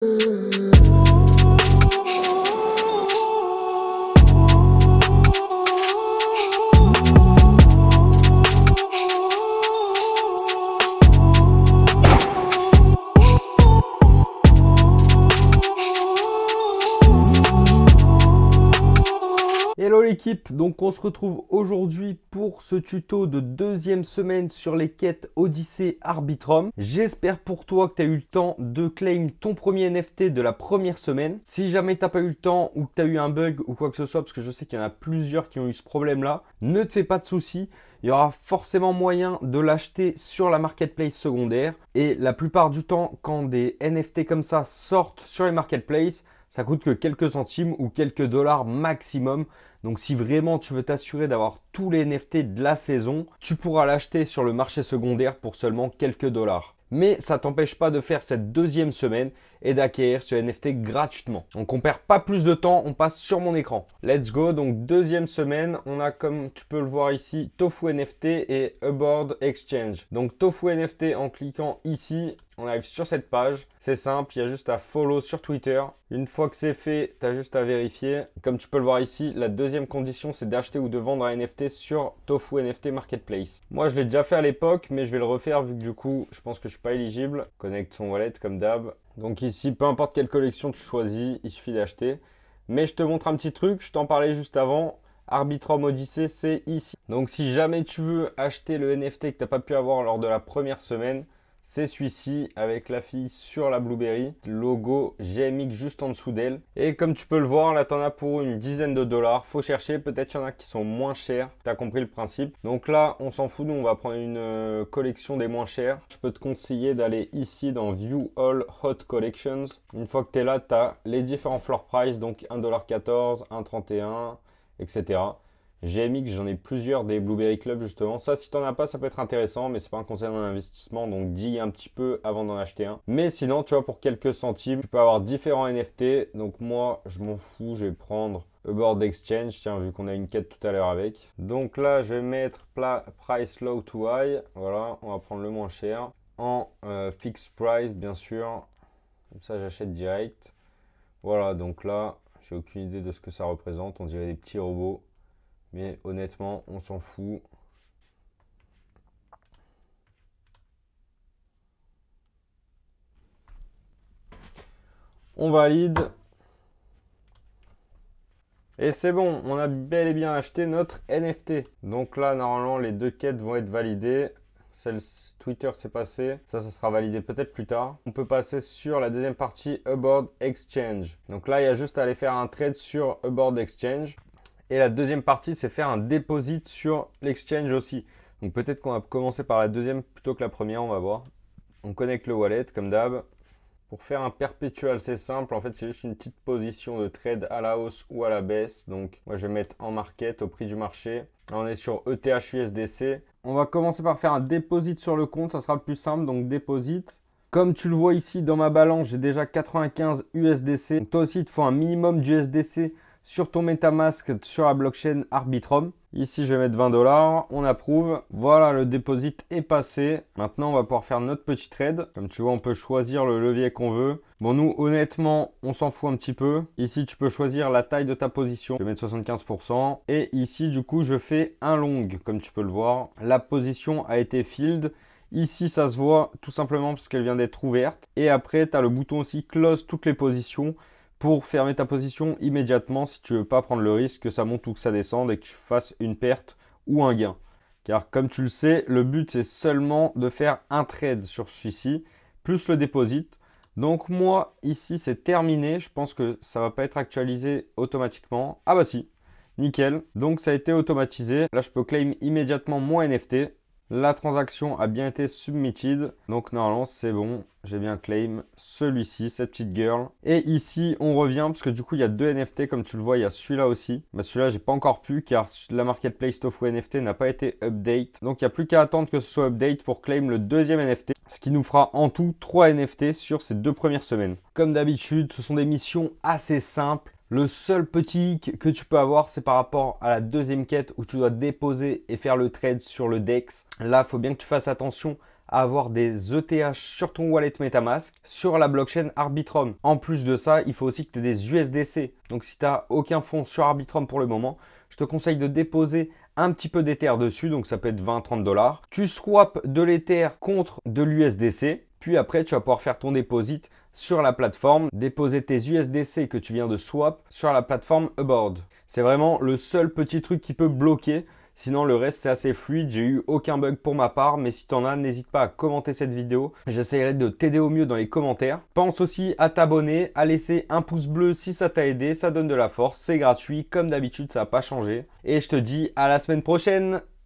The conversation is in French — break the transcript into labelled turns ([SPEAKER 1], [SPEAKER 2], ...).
[SPEAKER 1] Hello l'équipe, donc on se retrouve aujourd'hui pour ce tuto de deuxième semaine sur les quêtes Odyssey Arbitrum. J'espère pour toi que tu as eu le temps de claim ton premier NFT de la première semaine. Si jamais tu n'as pas eu le temps ou que tu as eu un bug ou quoi que ce soit, parce que je sais qu'il y en a plusieurs qui ont eu ce problème-là, ne te fais pas de soucis. Il y aura forcément moyen de l'acheter sur la marketplace secondaire. Et la plupart du temps, quand des NFT comme ça sortent sur les marketplaces, ça coûte que quelques centimes ou quelques dollars maximum. Donc si vraiment tu veux t'assurer d'avoir tous les NFT de la saison, tu pourras l'acheter sur le marché secondaire pour seulement quelques dollars. Mais ça ne t'empêche pas de faire cette deuxième semaine et d'acquérir ce NFT gratuitement. Donc on perd pas plus de temps, on passe sur mon écran. Let's go, donc deuxième semaine, on a comme tu peux le voir ici, Tofu NFT et Aboard Exchange. Donc Tofu NFT, en cliquant ici, on arrive sur cette page. C'est simple, il y a juste à follow sur Twitter. Une fois que c'est fait, tu as juste à vérifier. Comme tu peux le voir ici, la deuxième condition, c'est d'acheter ou de vendre un NFT sur Tofu NFT Marketplace. Moi, je l'ai déjà fait à l'époque, mais je vais le refaire vu que du coup, je pense que je ne suis pas éligible. Connecte son wallet comme d'hab. Donc ici, peu importe quelle collection tu choisis, il suffit d'acheter. Mais je te montre un petit truc, je t'en parlais juste avant. Arbitrum Odyssey, c'est ici. Donc si jamais tu veux acheter le NFT que tu n'as pas pu avoir lors de la première semaine, c'est celui-ci avec la fille sur la Blueberry, logo GMX juste en dessous d'elle. Et comme tu peux le voir, là tu en as pour une dizaine de dollars. Faut chercher, peut-être qu'il y en a qui sont moins chers. Tu as compris le principe. Donc là, on s'en fout, nous on va prendre une collection des moins chers. Je peux te conseiller d'aller ici dans View All Hot Collections. Une fois que tu es là, tu as les différents floor price, donc 1,14$, 1,31$, etc. GMX, j'en ai plusieurs des Blueberry Club justement. Ça, si t'en as pas, ça peut être intéressant, mais c'est pas un conseil d'investissement, donc digue un petit peu avant d'en acheter un. Mais sinon, tu vois, pour quelques centimes, tu peux avoir différents NFT. Donc moi, je m'en fous, je vais prendre Aboard Exchange, tiens, vu qu'on a une quête tout à l'heure avec. Donc là, je vais mettre Price Low to High. Voilà, on va prendre le moins cher. En Fixed Price, bien sûr. Comme ça, j'achète direct. Voilà, donc là, j'ai aucune idée de ce que ça représente. On dirait des petits robots. Mais honnêtement, on s'en fout. On valide. Et c'est bon, on a bel et bien acheté notre NFT. Donc là, normalement, les deux quêtes vont être validées. Celle Twitter s'est passé. Ça sera validé peut-être plus tard. On peut passer sur la deuxième partie, Aboard Exchange. Donc là, il y a juste à aller faire un trade sur Aboard Exchange. Et la deuxième partie, c'est faire un deposit sur l'exchange aussi. Donc peut-être qu'on va commencer par la deuxième plutôt que la première, on va voir. On connecte le wallet comme d'hab. Pour faire un perpétual, c'est simple. En fait, c'est juste une petite position de trade à la hausse ou à la baisse. Donc moi, je vais mettre en market au prix du marché. Là, on est sur ETH USDC. On va commencer par faire un deposit sur le compte. Ça sera le plus simple. Donc deposit. Comme tu le vois ici dans ma balance, j'ai déjà 95 USDC. Donc toi aussi, il te faut un minimum d'USDC sur ton MetaMask sur la blockchain Arbitrum. Ici, je vais mettre 20 $. On approuve. Voilà, le deposit est passé. Maintenant, on va pouvoir faire notre petit trade. Comme tu vois, on peut choisir le levier qu'on veut. Bon, nous, honnêtement, on s'en fout un petit peu. Ici, tu peux choisir la taille de ta position. Je vais mettre 75%. Et ici, du coup, je fais un long. Comme tu peux le voir, la position a été filled. Ici, ça se voit tout simplement parce qu'elle vient d'être ouverte. Et après, tu as le bouton aussi close toutes les positions pour fermer ta position immédiatement si tu ne veux pas prendre le risque que ça monte ou que ça descende et que tu fasses une perte ou un gain. Car comme tu le sais, le but c'est seulement de faire un trade sur celui-ci, plus le deposit. Donc moi, ici c'est terminé. Je pense que ça ne va pas être actualisé automatiquement. Ah bah si, nickel. Donc ça a été automatisé. Là, je peux claim immédiatement mon NFT. La transaction a bien été submitted. Donc normalement c'est bon. J'ai bien claim celui-ci, cette petite girl. Et ici on revient parce que du coup il y a deux NFT comme tu le vois. Il y a celui-là aussi. Mais celui-là j'ai pas encore pu car la marketplace Tofu NFT n'a pas été update. Donc il n'y a plus qu'à attendre que ce soit update pour claim le deuxième NFT. Ce qui nous fera en tout 3 NFT sur ces 2 premières semaines. Comme d'habitude, ce sont des missions assez simples. Le seul petit hic que tu peux avoir, c'est par rapport à la deuxième quête où tu dois déposer et faire le trade sur le DEX. Là, il faut bien que tu fasses attention à avoir des ETH sur ton wallet MetaMask sur la blockchain Arbitrum. En plus de ça, il faut aussi que tu aies des USDC. Donc si tu n'as aucun fonds sur Arbitrum pour le moment, je te conseille de déposer un petit peu d'Ether dessus, donc ça peut être 20-30 $. Tu swaps de l'Ether contre de l'USDC, puis après tu vas pouvoir faire ton deposit sur la plateforme, déposer tes USDC que tu viens de swap sur la plateforme Aboard. C'est vraiment le seul petit truc qui peut bloquer. Sinon, le reste, c'est assez fluide. J'ai eu aucun bug pour ma part. Mais si tu en as, n'hésite pas à commenter cette vidéo. J'essaierai de t'aider au mieux dans les commentaires. Pense aussi à t'abonner, à laisser un pouce bleu si ça t'a aidé. Ça donne de la force. C'est gratuit. Comme d'habitude, ça n'a pas changé. Et je te dis à la semaine prochaine.